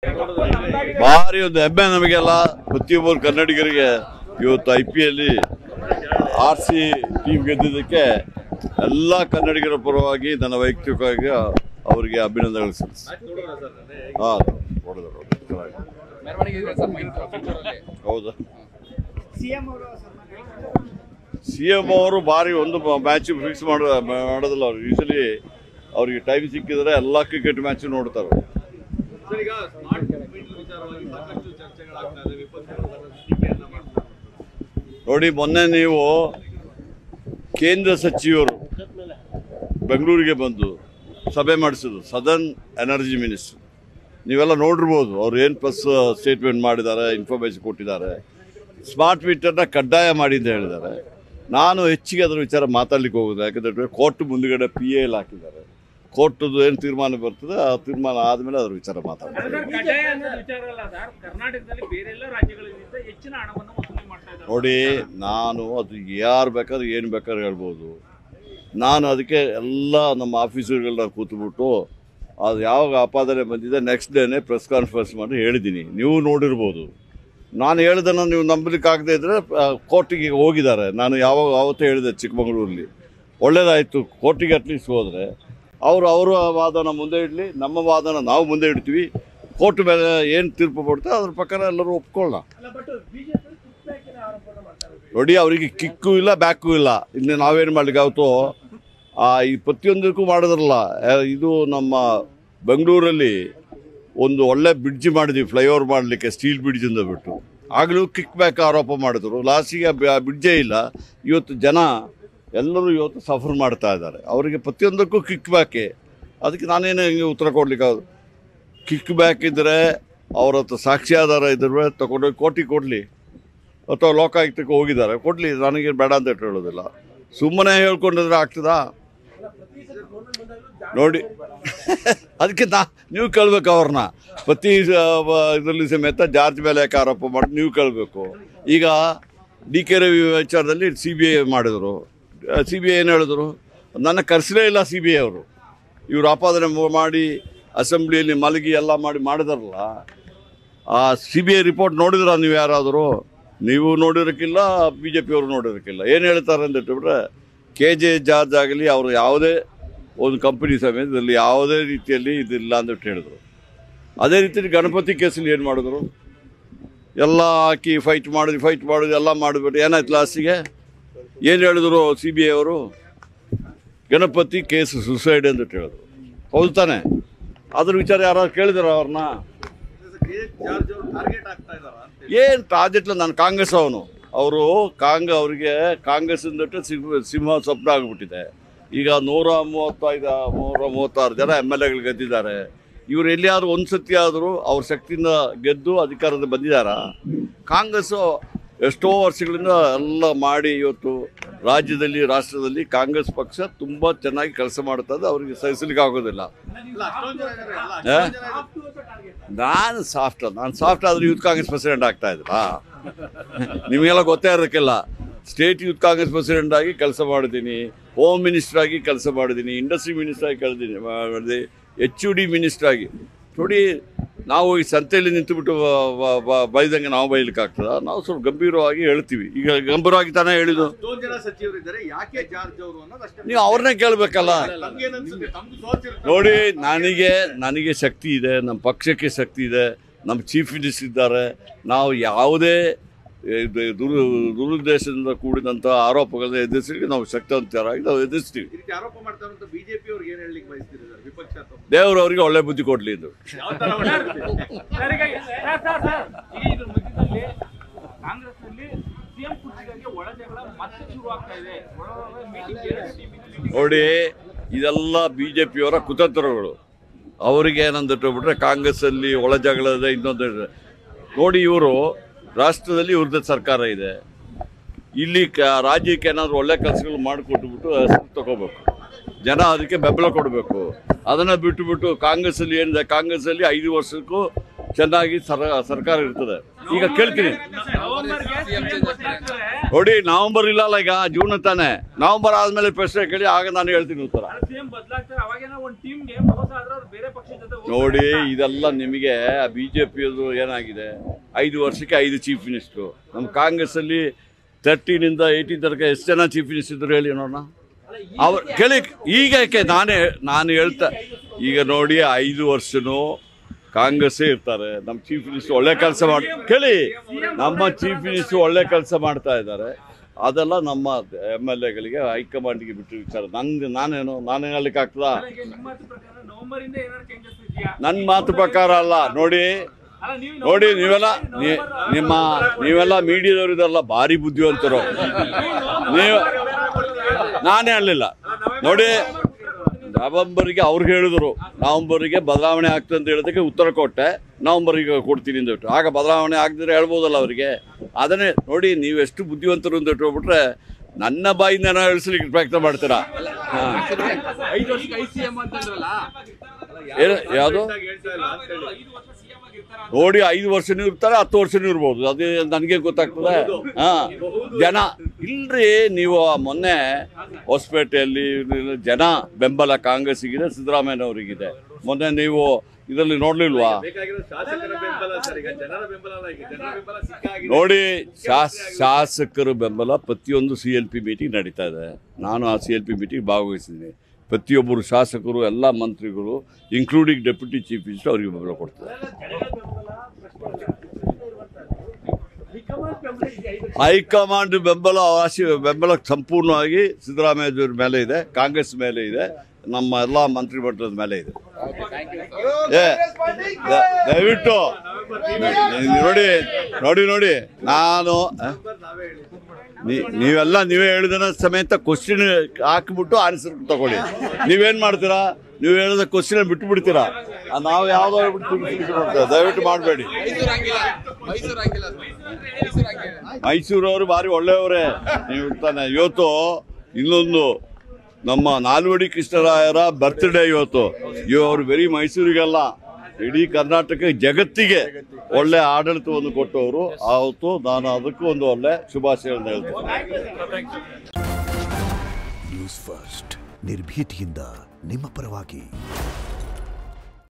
ಭಾರಿ ಒಂದು ಹೆಮ್ಮೆ ನಮಗೆಲ್ಲ, ಪ್ರತಿಯೊಬ್ಬರು ಕನ್ನಡಿಗರಿಗೆ. ಇವತ್ತು IPL RC ಟೀಮ್ ಗೆದ್ದಿದ್ದಕ್ಕೆ ಎಲ್ಲ ಕನ್ನಡಿಗರ ಪರವಾಗಿ ನನ್ನ ವೈಯಕ್ತಿಕವಾಗಿ ಅವರಿಗೆ ಅಭಿನಂದನೆಗಳು ಸಲ್ಲಿಸ್ತೀನಿ. ಹೌದಾ, CM ಅವರು ಭಾರಿ ಒಂದು ಮ್ಯಾಚ್ ಫಿಕ್ಸ್ ಮಾಡೋದಿಲ್ಲ. ಅವ್ರು ಯೂಶಲಿ ಅವ್ರಿಗೆ ಟೈಮ್ ಸಿಕ್ಕಿದ್ರೆ ಎಲ್ಲ ಕ್ರಿಕೆಟ್ ಮ್ಯಾಚ್ ನೋಡ್ತಾರೆ. ನೋಡಿ, ಮೊನ್ನೆ ನೀವು ಕೇಂದ್ರ ಸಚಿವರು ಬೆಂಗಳೂರಿಗೆ ಬಂದು ಸಭೆ ಮಾಡಿಸಿದ್ರು, ಸದರ್ನ್ ಎನರ್ಜಿ ಮಿನಿಸ್ಟರ್. ನೀವೆಲ್ಲ ನೋಡಿರ್ಬೋದು ಅವ್ರು ಏನು ಪ್ಲಸ್ ಸ್ಟೇಟ್ಮೆಂಟ್ ಮಾಡಿದ್ದಾರೆ, ಇನ್ಫಾರ್ಮೇಷನ್ ಕೊಟ್ಟಿದ್ದಾರೆ. ಸ್ಮಾರ್ಟ್ ಮೀಟರ್ನ ಕಡ್ಡಾಯ ಮಾಡಿ ಅಂತ ಹೇಳಿದ್ದಾರೆ. ನಾನು ಹೆಚ್ಚಿಗೆ ಅದರ ವಿಚಾರ ಮಾತಾಡ್ಲಿಕ್ಕೆ ಹೋಗೋದು, ಯಾಕಂದರೆ ಕೋರ್ಟ್ ಮುಂದುಗಡೆ PA ಹಾಕಿದ್ದಾರೆ. ಕೋರ್ಟದು ಏನು ತೀರ್ಮಾನ ಬರ್ತದೆ ಆ ತೀರ್ಮಾನ ಆದಮೇಲೆ ಅದ್ರ ವಿಚಾರ ಮಾತಾಡ್ತಾರೆ. ನೋಡಿ, ನಾನು ಅದು ಯಾರು ಬೇಕಾದ್ರೆ ಏನು ಬೇಕಾದ್ರೆ ಹೇಳ್ಬೋದು. ನಾನು ಅದಕ್ಕೆ ಎಲ್ಲ ನಮ್ಮ ಆಫೀಸರ್ಗಳನ್ನ ಕೂತ್ಬಿಟ್ಟು ಅದು ಯಾವಾಗ ಆಪಾದನೆ ಬಂದಿದೆ ನೆಕ್ಸ್ಟ್ ಡೇನೇ ಪ್ರೆಸ್ ಕಾನ್ಫರೆನ್ಸ್ ಮಾಡಿ ಹೇಳಿದ್ದೀನಿ. ನೀವು ನೋಡಿರ್ಬೋದು. ನಾನು ಹೇಳ್ದನ್ನು ನೀವು ನಂಬಲಿಕ್ಕಾಗದೇ ಇದ್ದರೆ ಕೋರ್ಟಿಗೆ ಹೋಗಿದ್ದಾರೆ. ನಾನು ಆವತ್ತೇ ಹೇಳಿದೆ ಚಿಕ್ಕಮಗಳೂರಲ್ಲಿ, ಒಳ್ಳೇದಾಯಿತು ಕೋರ್ಟಿಗೆ ಅಟ್ಲೀಸ್ಟ್ ಹೋದರೆ ಅವರ ವಾದನ ಮುಂದೆ ಇಡಲಿ, ನಮ್ಮ ವಾದನ ನಾವು ಮುಂದೆ ಇಡ್ತೀವಿ. ಕೋರ್ಟ್ ಮೇಲೆ ಏನು ತೀರ್ಪು ಕೊಡ್ತಾರೆ ಅದ್ರ ಪ್ರಕಾರ ಎಲ್ಲರೂ ಒಪ್ಕೊಳ್ಳೋಣ. ನೋಡಿ, ಅವರಿಗೆ ಕಿಕ್ಕು ಇಲ್ಲ ಬ್ಯಾಕು ಇಲ್ಲ. ಇಲ್ಲಿ ನಾವೇನು ಮಾಡ್ಲಿಕ್ಕೆ ಅವತ್ತು ಈ ಪ್ರತಿಯೊಂದಕ್ಕೂ ಮಾಡಿದ್ರಲ್ಲ. ಇದು ನಮ್ಮ ಬೆಂಗಳೂರಲ್ಲಿ ಒಂದು ಒಳ್ಳೆ ಬ್ರಿಡ್ಜ್ ಮಾಡಿದ್ವಿ, ಫ್ಲೈಓವರ್ ಮಾಡಲಿಕ್ಕೆ, ಸ್ಟೀಲ್ ಬ್ರಿಡ್ಜಿಂದ ಬಿಟ್ಟು. ಆಗಲೂ ಕಿಕ್ ಬ್ಯಾಕ್ ಆರೋಪ ಮಾಡಿದ್ರು. ಲಾಸ್ಟಿಗೆ ಬ್ರಿಡ್ಜೇ ಇಲ್ಲ. ಇವತ್ತು ಜನ ಎಲ್ಲರೂ ಇವತ್ತು ಸಫರ್ ಮಾಡ್ತಾ ಇದ್ದಾರೆ. ಅವರಿಗೆ ಪ್ರತಿಯೊಂದಕ್ಕೂ ಕಿಕ್ ಬ್ಯಾಕೆ. ಅದಕ್ಕೆ ನಾನೇನು ಹಿಂಗೆ ಉತ್ತರ ಕೊಡ್ಲಿಕ್ಕಾಗೋದು? ಕಿಕ್ ಬ್ಯಾಕ್ ಇದ್ದರೆ ಅವ್ರ ಹತ್ರ ಸಾಕ್ಷ್ಯಾಧಾರ ಇದ್ರೆ ತಗೊಂಡೋಗಿ ಕೋರ್ಟಿಗೆ ಕೊಡಲಿ, ಅಥವಾ ಲೋಕಾಯುಕ್ತಕ್ಕೆ ಹೋಗಿದ್ದಾರೆ ಕೊಡಲಿ. ನನಗೇನು ಬೇಡ ಅಂತ ಹೇಳೋದಿಲ್ಲ. ಸುಮ್ಮನೆ ಹೇಳ್ಕೊಂಡಿದ್ರೆ ಆಗ್ತದಾ? ನೋಡಿ, ಅದಕ್ಕೆ ನೀವು ಕೇಳಬೇಕು ಅವ್ರನ್ನ. ಪ್ರತಿ ಇದರಲ್ಲಿ ಸಮೇತ ಜಾರ್ಜ್ ಮೇಲೆ ಯಾಕೆ ಆರೋಪ ಮಾಡಿ ನೀವು ಕೇಳಬೇಕು. ಈಗ DK ರವಿ ವಿಚಾರದಲ್ಲಿ CBI ಮಾಡಿದರು. CBI ಏನು ಹೇಳಿದ್ರು? ನನ್ನ ಕರೆಸಲೇ ಇಲ್ಲ CBI ಅವರು. ಇವರು ಆಪಾದನೆ ಮಾಡಿ ಅಸೆಂಬ್ಲಿಯಲ್ಲಿ ಮಲಗಿ ಎಲ್ಲ ಮಾಡಿದಾರಲ್ಲ. ಆ CBI ರಿಪೋರ್ಟ್ ನೋಡಿದ್ರ ನೀವು ಯಾರಾದರೂ? ನೀವು ನೋಡಿರೋಕ್ಕಿಲ್ಲ, BJP ಅವರು ನೋಡಿರೋಕ್ಕಿಲ್ಲ. ಏನು ಹೇಳ್ತಾರೆ ಅಂತ ಇಟ್ಟುಬಿಟ್ರೆ, KJ ಜಾರ್ಜ್ ಆಗಲಿ ಅವರು ಯಾವುದೇ ಒಂದು ಕಂಪನಿ ಸಮೇತದಲ್ಲಿ ಯಾವುದೇ ರೀತಿಯಲ್ಲಿ ಇದಿಲ್ಲ ಅಂತ ಹೇಳಿದ್ರು. ಅದೇ ರೀತಿಯಲ್ಲಿ ಗಣಪತಿ ಕೇಸಲ್ಲಿ ಏನು ಮಾಡಿದ್ರು? ಎಲ್ಲ ಹಾಕಿ ಫೈಟ್ ಮಾಡೋದು ಎಲ್ಲ ಮಾಡಿಬಿಟ್ಟು ಏನಾಯ್ತು ಲಾಸ್ಟಿಗೆ? ಏನು ಹೇಳಿದ್ರು CBI ಅವರು? ಗಣಪತಿ ಕೇಸ್ ಸುಸೈಡ್ ಅಂತ ಹೇಳಿದ್ರು. ಹೌದು ತಾನೆ? ಅದ್ರ ವಿಚಾರ ಯಾರು ಕೇಳಿದಾರ ಅವ್ರನ್ನ? ಏನು ಟಾರ್ಗೆಟ್? ನಾನು ಕಾಂಗ್ರೆಸ್ ಅವರು ಅವರಿಗೆ ಕಾಂಗ್ರೆಸ್ಸಿಂದಟ್ಟು ಸಿಂಹ ಸ್ವಪ್ನ ಆಗಿಬಿಟ್ಟಿದೆ. ಈಗ 136 ಜನ MLAಗಳು ಗೆದ್ದಿದ್ದಾರೆ. ಇವರು ಎಲ್ಲಿಯಾದರೂ ಒಂದು ಸತಿ ಆದರೂ ಅವ್ರ ಶಕ್ತಿಯಿಂದ ಗೆದ್ದು ಅಧಿಕಾರದ ಬಂದಿದ್ದಾರಾ? ಕಾಂಗ್ರೆಸ್ಸು ಎಷ್ಟೋ ವರ್ಷಗಳಿಂದ ಎಲ್ಲ ಮಾಡಿ ಇವತ್ತು ರಾಜ್ಯದಲ್ಲಿ ರಾಷ್ಟ್ರದಲ್ಲಿ ಕಾಂಗ್ರೆಸ್ ಪಕ್ಷ ತುಂಬ ಚೆನ್ನಾಗಿ ಕೆಲಸ ಮಾಡ್ತದೆ. ಅವರಿಗೆ ಸಹಿಸಲಿಕ್ಕೆ ಆಗೋದಿಲ್ಲ. ನಾನು ಸಾಫ್ಟ್ ಆದರೆ ಯೂತ್ ಕಾಂಗ್ರೆಸ್ ಪ್ರೆಸಿಡೆಂಟ್ ಆಗ್ತಾ ಇದ್ರಾ? ನಿಮಗೆಲ್ಲ ಗೊತ್ತೇ ಇರೋಕ್ಕಿಲ್ಲ. ಸ್ಟೇಟ್ ಯೂತ್ ಕಾಂಗ್ರೆಸ್ ಪ್ರೆಸಿಡೆಂಟ್ ಆಗಿ ಕೆಲಸ ಮಾಡಿದ್ದೀನಿ, ಹೋಮ್ ಮಿನಿಸ್ಟರ್ ಆಗಿ ಕೆಲಸ ಮಾಡಿದ್ದೀನಿ, ಇಂಡಸ್ಟ್ರಿ ಮಿನಿಸ್ಟರ್ ಆಗಿ ಮಾಡಿದೆ, HUD ಮಿನಿಸ್ಟರ್ ಆಗಿ. ನೋಡಿ, ನಾವು ಈ ಸಂತೆಯಲ್ಲಿ ನಿಂತುಬಿಟ್ಟು ಬೈದಂಗೆ ನಾವು ಬೈಲಿಕ್ಕೆ ಆಗ್ತದ? ನಾವು ಸ್ವಲ್ಪ ಗಂಭೀರವಾಗಿ ಹೇಳ್ತೀವಿ. ಈಗ ಗಂಭೀರವಾಗಿ ತಾನೇ ಹೇಳಿದ್ದು. ನೀವು ಅವ್ರನ್ನೇ ಕೇಳಬೇಕಲ್ಲ. ನೋಡಿ, ನನಗೆ ಶಕ್ತಿ ಇದೆ, ನಮ್ಮ ಪಕ್ಷಕ್ಕೆ ಶಕ್ತಿ ಇದೆ, ನಮ್ಮ ಚೀಫ್ ಮಿನಿಸ್ಟರ್ ಇದ್ದಾರೆ. ನಾವು ಯಾವುದೇ ದುರುದ್ದೇಶದಿಂದ ಕೂಡಿದಂಥ ಆರೋಪಗಳನ್ನ ಎದುರಿಸಲಿಕ್ಕೆ ನಾವು ಶಕ್ತಿವಂತರಾಗಿ ನಾವು ಎದುರಿಸ್ತೀವಿ. ದೇವರು ಅವರಿಗೆ ಒಳ್ಳೆ ಬುದ್ಧಿ ಕೊಡ್ಲಿ. ಇದು ನೋಡಿ, ಇದೆಲ್ಲ BJPಯವರ ಕುತಂತ್ರಗಳು. ಅವರಿಗೆ ಏನಂದಿಟ್ಟುಬಿಟ್ರೆ ಕಾಂಗ್ರೆಸ್ಸಲ್ಲಿ ಒಳ ಜಗಳದ ಇನ್ನೊಂದು. ನೋಡಿ, ಇವರು ರಾಷ್ಟ್ರದಲ್ಲಿ ಇವ್ರದ್ದು ಸರ್ಕಾರ ಇದೆ. ಇಲ್ಲಿ ರಾಜ್ಯಕ್ಕೆ ಏನಾದರೂ ಒಳ್ಳೆ ಕೆಲಸಗಳು ಮಾಡಿಕೊಟ್ಬಿಟ್ಟು ಹೆಸರು ತಗೋಬೇಕು, ಜನ ಅದಕ್ಕೆ ಬೆಂಬಲ ಕೊಡಬೇಕು. ಅದನ್ನು ಬಿಟ್ಟುಬಿಟ್ಟು ಕಾಂಗ್ರೆಸ್ಸಲ್ಲಿ ಏನಿದೆ, ಕಾಂಗ್ರೆಸ್ಸಲ್ಲಿ 5 ವರ್ಷಕ್ಕೂ ಚೆನ್ನಾಗಿ ಸರ್ಕಾರ ಇರ್ತದೆ. ಈಗ ಕೇಳ್ತೀನಿ ನೋಡಿ, ನವೆಂಬರ್ ಇಲ್ಲಲ್ಲ, ಈಗ ಜೂನ್ ತಾನೆ. ನವೆಂಬರ್ ಆದ್ಮೇಲೆ ಪ್ರಶ್ನೆ ಕೇಳಿ, ಆಗ ನಾನು ಹೇಳ್ತೀನಿ ಉತ್ತರ. ನೋಡಿ ಇದೆಲ್ಲ ನಿಮಗೆ BJPಯದು ಏನಾಗಿದೆ 5 ವರ್ಷಕ್ಕೆ 5 ಚೀಫ್ ಮಿನಿಸ್ಟ್ರು. ನಮ್ಮ ಕಾಂಗ್ರೆಸ್ಸಲ್ಲಿ 13 ಇಂದ 18 ತನಕ ಎಷ್ಟು ಜನ ಚೀಫ್ ಮಿನಿಸ್ಟರ್ ಇದ್ರು ಹೇಳಿ ನೋಡೋಣ. ಅವ್ರು ಕೇಳಿ ಈಗ ಯಾಕೆ ನಾನು ಹೇಳ್ತಾ ಈಗ ನೋಡಿ 5 ವರ್ಷನೂ ಕಾಂಗ್ರೆಸ್ಸೇ ಇರ್ತಾರೆ. ನಮ್ಮ ಚೀಫ್ ಮಿನಿಸ್ಟರ್ ಒಳ್ಳೆ ಕೆಲಸ ಕೇಳಿ ನಮ್ಮ ಚೀಫ್ ಮಿನಿಸ್ಟರ್ ಒಳ್ಳೆ ಕೆಲಸ ಮಾಡ್ತಾ ಇದ್ದಾರೆ. ಅದೆಲ್ಲ ನಮ್ಮ MLAಗಳಿಗೆ ಹೈಕಮಾಂಡ್ಗೆ ಬಿಟ್ಟು ವಿಚಾರ. ನಾನೇನು ಹೇಳಲಿಕ್ಕೆ ಆಗ್ತದ? ನನ್ನ ಮಾತು ಪ್ರಕಾರ ಅಲ್ಲ. ನೋಡಿ ನೀವೆಲ್ಲ ಮೀಡಿಯಾದವರು ಇದೆಲ್ಲ ಭಾರಿ ಬುದ್ಧಿವಂತರು. ನಾನೇ ಹೇಳಲಿಲ್ಲ ನೋಡಿ. ನವೆಂಬರ್ಗೆ ಅವ್ರಿಗೆ ಹೇಳಿದ್ರು ನವೆಂಬರ್ಗೆ ಬದಲಾವಣೆ ಆಗ್ತದೆ ಅಂತ ಹೇಳೋದಕ್ಕೆ ಉತ್ತರ ಕೊಟ್ಟೆ. ನವೆಂಬರ್ಗೆ ಕೊಡ್ತೀನಿ ಅಂದ್ಬಿಟ್ಟು ಆಗ ಬದಲಾವಣೆ ಆಗದಿದ್ರೆ ಹೇಳ್ಬೋದಲ್ಲ ಅವರಿಗೆ. ಅದನ್ನೇ ನೋಡಿ, ನೀವೆಷ್ಟು ಬುದ್ಧಿವಂತರು ಅಂತ ಹೇಳ್ಬಿಟ್ರೆ ನನ್ನ ಬಾಯಿಂದ ನಾವು ಇಳಿಸ್ಲಿಕ್ಕೆ ಪ್ರಯತ್ನ ಮಾಡ್ತೀರಾ? ಯಾವುದು ನೋಡಿ 5 ವರ್ಷನೂ ಇರ್ತಾರೆ, 10 ವರ್ಷನೂ ಇರ್ಬೋದು. ಅದೇ ನನಗೆ ಗೊತ್ತಾಗ್ತದೆ. ಜನ ಇಲ್ರಿ. ನೀವು ಮೊನ್ನೆ ಹೊಸಪೇಟೆಯಲ್ಲಿ ಜನ ಬೆಂಬಲ ಕಾಂಗ್ರೆಸ್ಸಿಗಿದೆ, ಸಿದ್ದರಾಮಯ್ಯನವರಿಗಿದೆ. ಮೊನ್ನೆ ನೀವು ಇದರಲ್ಲಿ ನೋಡ್ಲಿಲ್ವಾ? ನೋಡಿ, ಶಾಸಕರ ಬೆಂಬಲ ಪ್ರತಿಯೊಂದು CLP ಮೀಟಿಂಗ್ ನಡೀತಾ ಇದೆ. ನಾನು ಆ CLP ಮೀಟಿಂಗ್ ಭಾಗವಹಿಸಿದ್ದೀನಿ. ಪ್ರತಿಯೊಬ್ಬರು ಶಾಸಕರು, ಎಲ್ಲ ಮಂತ್ರಿಗಳು, ಇನ್ಕ್ಲೂಡಿಂಗ್ ಡೆಪ್ಯೂಟಿ ಚೀಫ್ ಮಿನಿಸ್ಟರ್ ಅವರಿಗೆ ಬೆಂಬಲ ಕೊಡ್ತಾರೆ. ಹೈಕಮಾಂಡ್ ಬೆಂಬಲ ಸಂಪೂರ್ಣವಾಗಿ ಸಿದ್ದರಾಮಯ್ಯ ಮೇಲೆ ಇದೆ, ಕಾಂಗ್ರೆಸ್ ಮೇಲೆ ಇದೆ, ನಮ್ಮ ಎಲ್ಲ ಮಂತ್ರಿಮಂಡಲದ ಮೇಲೆ ಇದೆ. ದಯವಿಟ್ಟು ನೋಡಿ ನಾನು ನೀವೇ ಹೇಳಿದ ಸಮೇತ ಕ್ವಶನ್ ಹಾಕಿಬಿಟ್ಟು ಆನ್ಸರ್ ತಗೊಳ್ಳಿ. ನೀವೇನು ಮಾಡ್ತೀರಾ? ನೀವು ಹೇಳಿದ ಕ್ವಶನ್ ಬಿಟ್ಟು ಬಿಡ್ತೀರಾ? ನಾವು ಯಾವುದೋ ಬಿಟ್ಟು ದಯವಿಟ್ಟು ಮಾಡಬೇಡಿ. ಮೈಸೂರವರು ಭಾರಿ ಒಳ್ಳೆಯವರೇ. ನೀವು ತಾನೆ ಇವತ್ತು ಇನ್ನೊಂದು ನಮ್ಮ ನಾಲ್ವಡಿ ಕೃಷ್ಣರಾಯರ ಬರ್ತ್ಡೇ ಇವತ್ತು. ಅವರು ಬರೀ ಮೈಸೂರಿಗಲ್ಲ, ಇಡೀ ಕರ್ನಾಟಕ ಜಗತ್ತಿಗೆ ಒಳ್ಳೆ ಆಡಳಿತವನ್ನು ಕೊಟ್ಟವರು. ಆವತ್ತು ನಾನು ಅದಕ್ಕೂ ಒಂದು ಒಳ್ಳೆ ಶುಭಾಶಯಗಳನ್ನು ಹೇಳ್ತೇನೆ. ನ್ಯೂಸ್ ಫಸ್ಟ್, ನಿರ್ಭೀತಿಯಿಂದ ನಿಮ್ಮ ಪರವಾಗಿ.